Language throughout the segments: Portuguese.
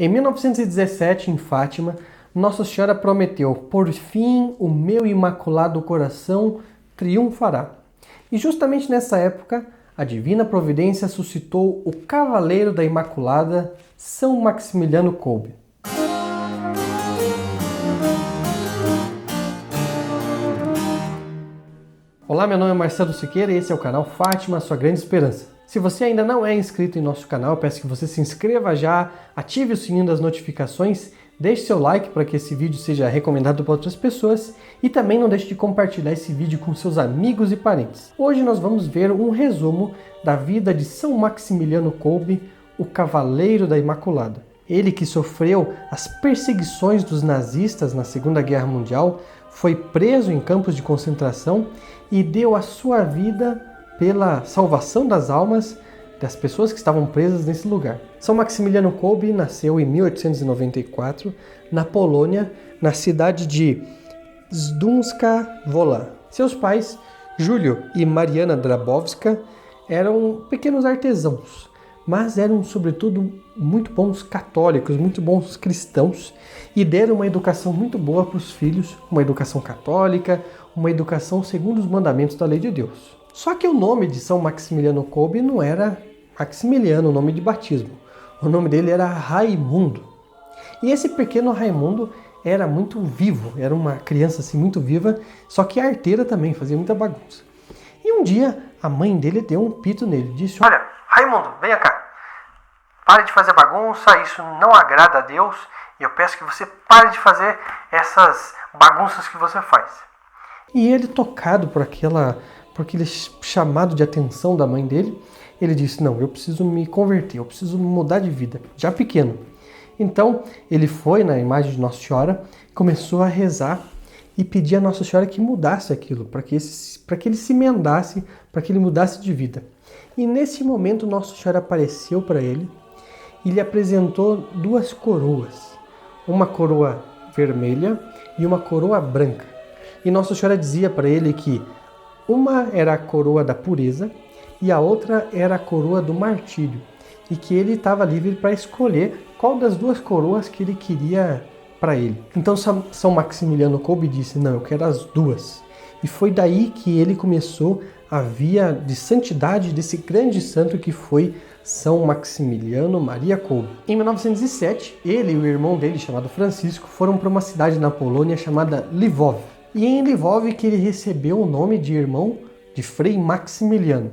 Em 1917, em Fátima, Nossa Senhora prometeu: por fim, o meu imaculado coração triunfará. E justamente nessa época, a Divina Providência suscitou o Cavaleiro da Imaculada, São Maximiliano Kolbe. Olá, meu nome é Marcelo Siqueira e esse é o canal Fátima, sua grande esperança. Se você ainda não é inscrito em nosso canal, eu peço que você se inscreva já, ative o sininho das notificações, deixe seu like para que esse vídeo seja recomendado para outras pessoas e também não deixe de compartilhar esse vídeo com seus amigos e parentes. Hoje nós vamos ver um resumo da vida de São Maximiliano Kolbe, o Cavaleiro da Imaculada. Ele que sofreu as perseguições dos nazistas na Segunda Guerra Mundial, foi preso em campos de concentração e deu a sua vida pela salvação das almas das pessoas que estavam presas nesse lugar. São Maximiliano Kolbe nasceu em 1894 na Polônia, na cidade de Śląska Wola. Seus pais, Júlio e Mariana Drabowska, eram pequenos artesãos, mas eram sobretudo muito bons católicos, muito bons cristãos e deram uma educação muito boa para os filhos, uma educação católica, uma educação segundo os mandamentos da lei de Deus. Só que o nome de São Maximiliano Kolbe não era Maximiliano, o nome de batismo. O nome dele era Raimundo. E esse pequeno Raimundo era muito vivo, era uma criança assim muito viva, só que arteira também, fazia muita bagunça. E um dia a mãe dele deu um pito nele, disse: "Olha, Raimundo, venha cá. Pare de fazer bagunça, isso não agrada a Deus, e eu peço que você pare de fazer essas bagunças que você faz." E ele, tocado por aquele chamado de atenção da mãe dele, ele disse: "Não, eu preciso me converter, eu preciso mudar de vida", já pequeno. Então ele foi na imagem de Nossa Senhora, começou a rezar e pedir a Nossa Senhora que mudasse aquilo, para que ele se emendasse, para que ele mudasse de vida. E nesse momento Nossa Senhora apareceu para ele e lhe apresentou duas coroas, uma coroa vermelha e uma coroa branca. E Nossa Senhora dizia para ele que uma era a coroa da pureza e a outra era a coroa do martírio, e que ele estava livre para escolher qual das duas coroas que ele queria para ele. Então São Maximiliano Kolbe disse: "Não, eu quero as duas." E foi daí que ele começou a via de santidade desse grande santo que foi São Maximiliano Maria Kolbe. Em 1907, ele e o irmão dele, chamado Francisco, foram para uma cidade na Polônia chamada Lwów. E em Lwów que ele recebeu o nome de irmão de Frei Maximiliano.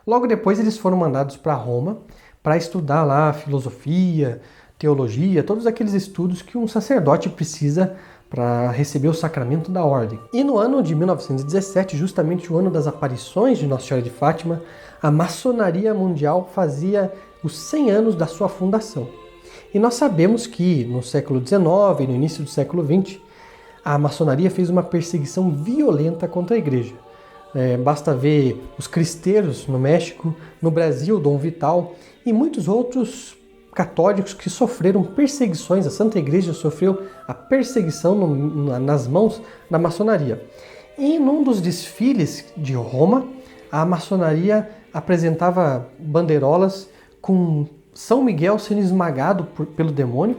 Logo depois eles foram mandados para Roma para estudar lá filosofia, teologia, todos aqueles estudos que um sacerdote precisa para receber o sacramento da ordem. E no ano de 1917, justamente o ano das aparições de Nossa Senhora de Fátima, a maçonaria mundial fazia os 100 anos da sua fundação. E nós sabemos que no século XIX e no início do século XX, a maçonaria fez uma perseguição violenta contra a igreja. Basta ver os cristeiros no México, no Brasil, Dom Vital e muitos outros católicos que sofreram perseguições. A Santa Igreja sofreu a perseguição nas mãos da maçonaria. E num dos desfiles de Roma, a maçonaria apresentava bandeirolas com São Miguel sendo esmagado pelo demônio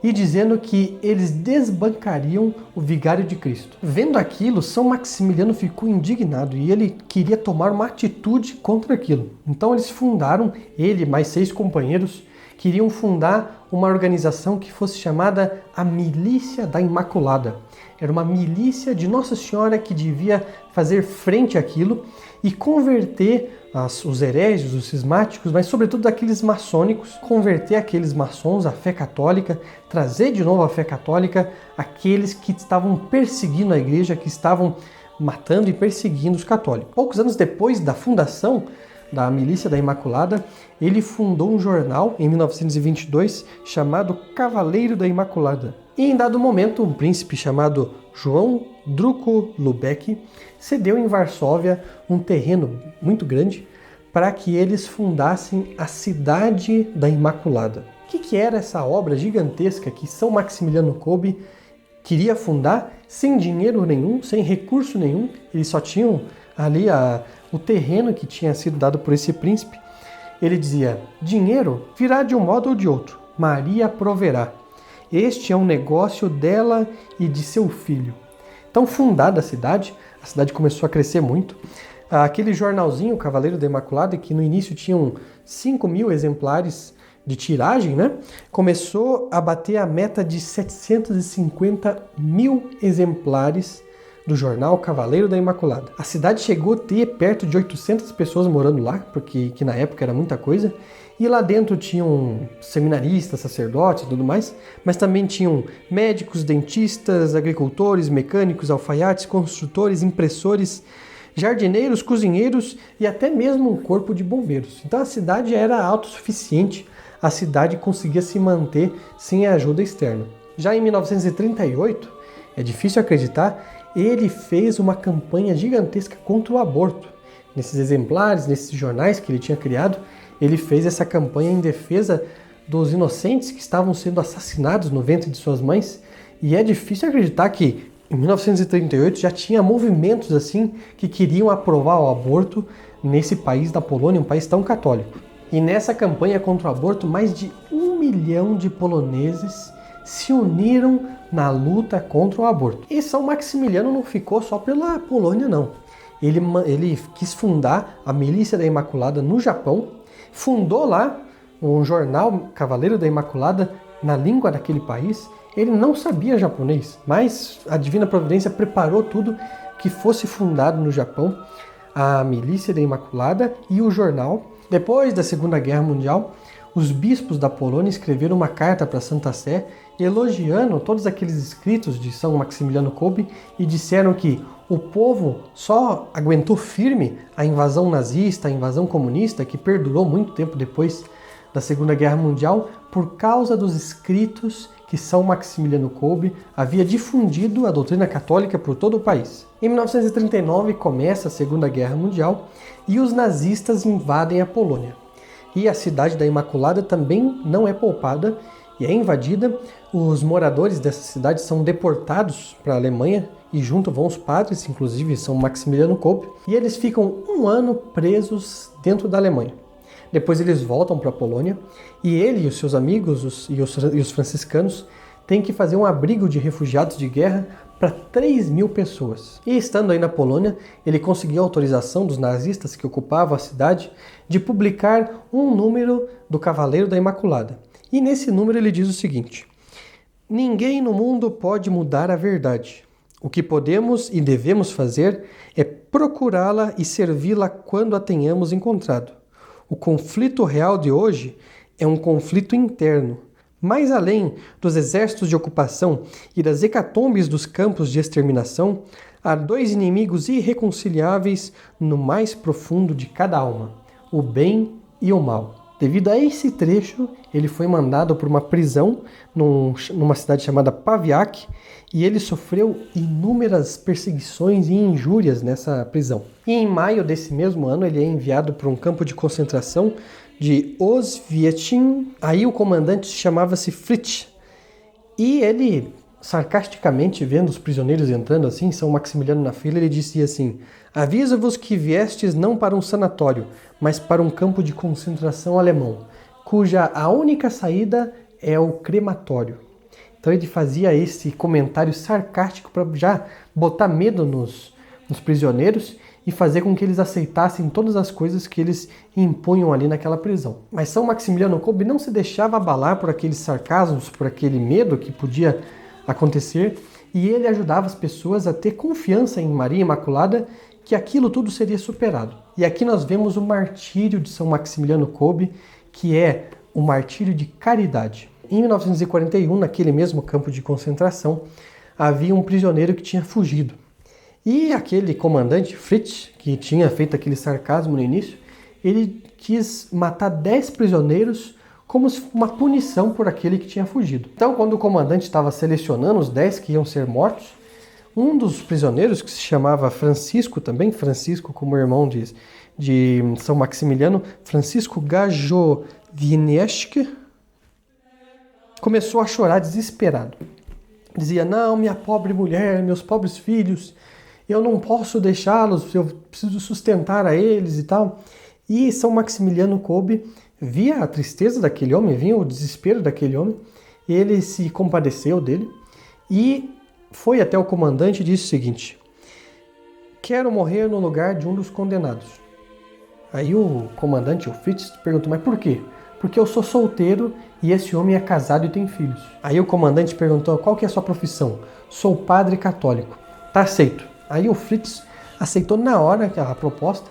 e dizendo que eles desbancariam o vigário de Cristo. Vendo aquilo, São Maximiliano ficou indignado e ele queria tomar uma atitude contra aquilo. Então eles fundaram, ele e mais 6 companheiros, queriam fundar uma organização que fosse chamada a Milícia da Imaculada. Era uma milícia de Nossa Senhora que devia fazer frente àquilo e converter os hereges, os cismáticos, mas sobretudo aqueles maçônicos, converter aqueles maçons à fé católica, trazer de novo a fé católica aqueles que estavam perseguindo a igreja, que estavam matando e perseguindo os católicos. Poucos anos depois da fundação da Milícia da Imaculada, ele fundou um jornal em 1922 chamado Cavaleiro da Imaculada. E em dado momento, um príncipe chamado João Druco Lubeck cedeu em Varsóvia um terreno muito grande para que eles fundassem a Cidade da Imaculada. O que era essa obra gigantesca que São Maximiliano Kolbe queria fundar sem dinheiro nenhum, sem recurso nenhum? Eles só tinham ali o terreno que tinha sido dado por esse príncipe. Ele dizia: dinheiro virá de um modo ou de outro, Maria proverá. Este é um negócio dela e de seu filho. Então, fundada a cidade começou a crescer muito. Aquele jornalzinho, o Cavaleiro da Imaculada, que no início tinham 5.000 exemplares de tiragem, né? Começou a bater a meta de 750.000 exemplares do jornal Cavaleiro da Imaculada. A cidade chegou a ter perto de 800 pessoas morando lá, porque que na época era muita coisa. E lá dentro tinham seminaristas, sacerdotes e tudo mais, mas também tinham médicos, dentistas, agricultores, mecânicos, alfaiates, construtores, impressores, jardineiros, cozinheiros e até mesmo um corpo de bombeiros. Então a cidade era autossuficiente, a cidade conseguia se manter sem a ajuda externa. Já em 1938, é difícil acreditar, ele fez uma campanha gigantesca contra o aborto. Nesses exemplares, nesses jornais que ele tinha criado, ele fez essa campanha em defesa dos inocentes que estavam sendo assassinados no ventre de suas mães. E é difícil acreditar que em 1938 já tinha movimentos assim que queriam aprovar o aborto nesse país da Polônia, um país tão católico. E nessa campanha contra o aborto, mais de 1 milhão de poloneses se uniram na luta contra o aborto. E São Maximiliano não ficou só pela Polônia, não. Ele quis fundar a Milícia da Imaculada no Japão, fundou lá um jornal Cavaleiro da Imaculada na língua daquele país. Ele não sabia japonês, mas a Divina Providência preparou tudo que fosse fundado no Japão, a Milícia da Imaculada e o jornal. Depois da Segunda Guerra Mundial, os bispos da Polônia escreveram uma carta para a Santa Sé elogiando todos aqueles escritos de São Maximiliano Kolbe e disseram que o povo só aguentou firme a invasão nazista, a invasão comunista, que perdurou muito tempo depois da Segunda Guerra Mundial, por causa dos escritos que São Maximiliano Kolbe havia difundido a doutrina católica por todo o país. Em 1939 começa a Segunda Guerra Mundial e os nazistas invadem a Polônia. E a cidade da Imaculada também não é poupada e é invadida. Os moradores dessa cidade são deportados para a Alemanha e junto vão os padres, inclusive São Maximiliano Kolbe, e eles ficam 1 ano presos dentro da Alemanha. Depois eles voltam para a Polônia e ele e os seus amigos e os franciscanos têm que fazer um abrigo de refugiados de guerra para 3.000 pessoas. E estando aí na Polônia, ele conseguiu a autorização dos nazistas que ocupavam a cidade de publicar um número do Cavaleiro da Imaculada. E nesse número ele diz o seguinte: ninguém no mundo pode mudar a verdade. O que podemos e devemos fazer é procurá-la e servi-la quando a tenhamos encontrado. O conflito real de hoje é um conflito interno. Mais além dos exércitos de ocupação e das hecatombes dos campos de exterminação, há 2 inimigos irreconciliáveis no mais profundo de cada alma: o bem e o mal. Devido a esse trecho, ele foi mandado para uma prisão numa cidade chamada Pawiak e ele sofreu inúmeras perseguições e injúrias nessa prisão. E em maio desse mesmo ano, ele é enviado para um campo de concentração de Oswiecim. Aí o comandante chamava-se Fritz. E ele, sarcasticamente, vendo os prisioneiros entrando assim, São Maximiliano na fila, ele dizia assim: aviso-vos que viestes não para um sanatório, mas para um campo de concentração alemão, cuja a única saída é o crematório. Então ele fazia esse comentário sarcástico para já botar medo nos prisioneiros e fazer com que eles aceitassem todas as coisas que eles impunham ali naquela prisão. Mas São Maximiliano Kolbe não se deixava abalar por aqueles sarcasmos, por aquele medo que podia acontecer, e ele ajudava as pessoas a ter confiança em Maria Imaculada, que aquilo tudo seria superado. E aqui nós vemos o martírio de São Maximiliano Kolbe, que é o martírio de caridade. Em 1941, naquele mesmo campo de concentração, havia um prisioneiro que tinha fugido. E aquele comandante, Fritz, que tinha feito aquele sarcasmo no início, ele quis matar 10 prisioneiros como uma punição por aquele que tinha fugido. Então, quando o comandante estava selecionando os 10 que iam ser mortos, um dos prisioneiros, que se chamava Francisco também, Francisco como irmão de São Maximiliano, Francisco Gajowiecki, começou a chorar desesperado. Dizia: não, minha pobre mulher, meus pobres filhos, eu não posso deixá-los, eu preciso sustentar a eles e tal. E São Maximiliano Kolbe via a tristeza daquele homem, via o desespero daquele homem, ele se compadeceu dele e foi até o comandante e disse o seguinte: quero morrer no lugar de um dos condenados. Aí o comandante, o Fritz, perguntou: mas por quê? Porque eu sou solteiro e esse homem é casado e tem filhos. Aí o comandante perguntou: qual que é a sua profissão? Sou padre católico. Tá aceito. Aí o Fritz aceitou na hora a proposta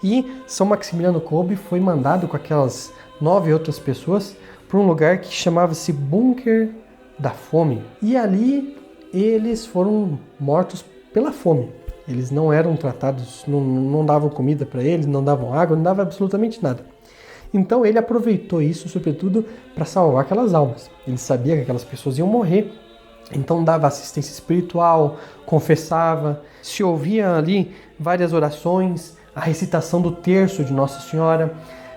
e São Maximiliano Kolbe foi mandado com aquelas 9 outras pessoas para um lugar que chamava-se Bunker da Fome. E ali eles foram mortos pela fome. Eles não eram tratados, não davam comida para eles, não davam água, não davam absolutamente nada. Então ele aproveitou isso, sobretudo, para salvar aquelas almas. Ele sabia que aquelas pessoas iam morrer, então dava assistência espiritual, confessava, se ouvia ali várias orações, a recitação do terço de Nossa Senhora,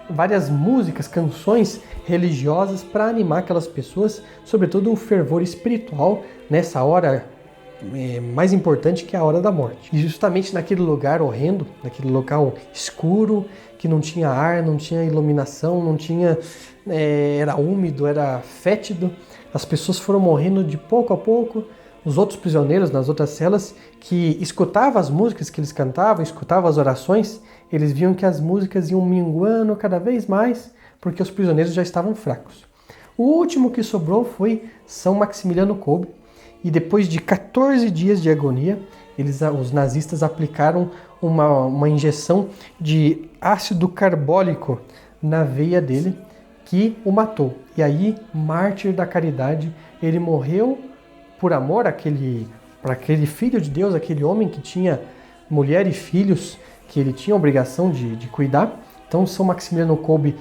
várias músicas, canções religiosas para animar aquelas pessoas, sobretudo um fervor espiritual nessa hora mais importante, que é a hora da morte. E justamente naquele lugar horrendo, naquele local escuro, que não tinha ar, não tinha iluminação, não tinha, era úmido, era fétido, as pessoas foram morrendo de pouco a pouco. Os outros prisioneiros nas outras celas, que escutavam as músicas que eles cantavam, escutavam as orações, eles viam que as músicas iam minguando cada vez mais, porque os prisioneiros já estavam fracos. O último que sobrou foi São Maximiliano Kolbe, e depois de 14 dias de agonia, os nazistas aplicaram uma injeção de ácido carbólico na veia dele, que o matou. E aí, mártir da caridade, ele morreu por amor para aquele filho de Deus, aquele homem que tinha mulher e filhos, que ele tinha a obrigação de cuidar. Então, São Maximiliano Kolbe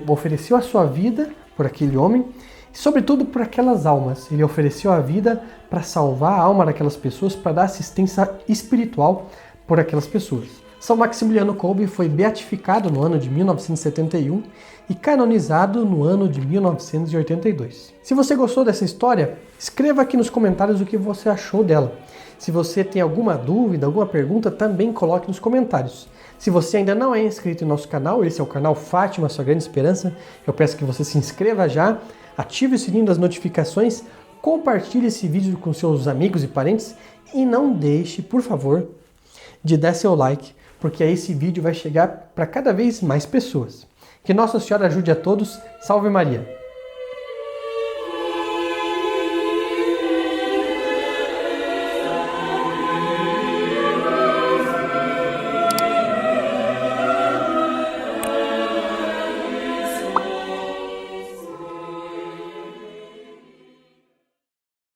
ofereceu a sua vida por aquele homem, e sobretudo por aquelas almas. Ele ofereceu a vida para salvar a alma daquelas pessoas, para dar assistência espiritual por aquelas pessoas. São Maximiliano Kolbe foi beatificado no ano de 1971 e canonizado no ano de 1982. Se você gostou dessa história, escreva aqui nos comentários o que você achou dela. Se você tem alguma dúvida, alguma pergunta, também coloque nos comentários. Se você ainda não é inscrito em nosso canal, esse é o canal Fátima, Sua Grande Esperança, eu peço que você se inscreva já, ative o sininho das notificações, compartilhe esse vídeo com seus amigos e parentes e não deixe, por favor, de dar seu like, porque aí esse vídeo vai chegar para cada vez mais pessoas. Que Nossa Senhora ajude a todos. Salve Maria!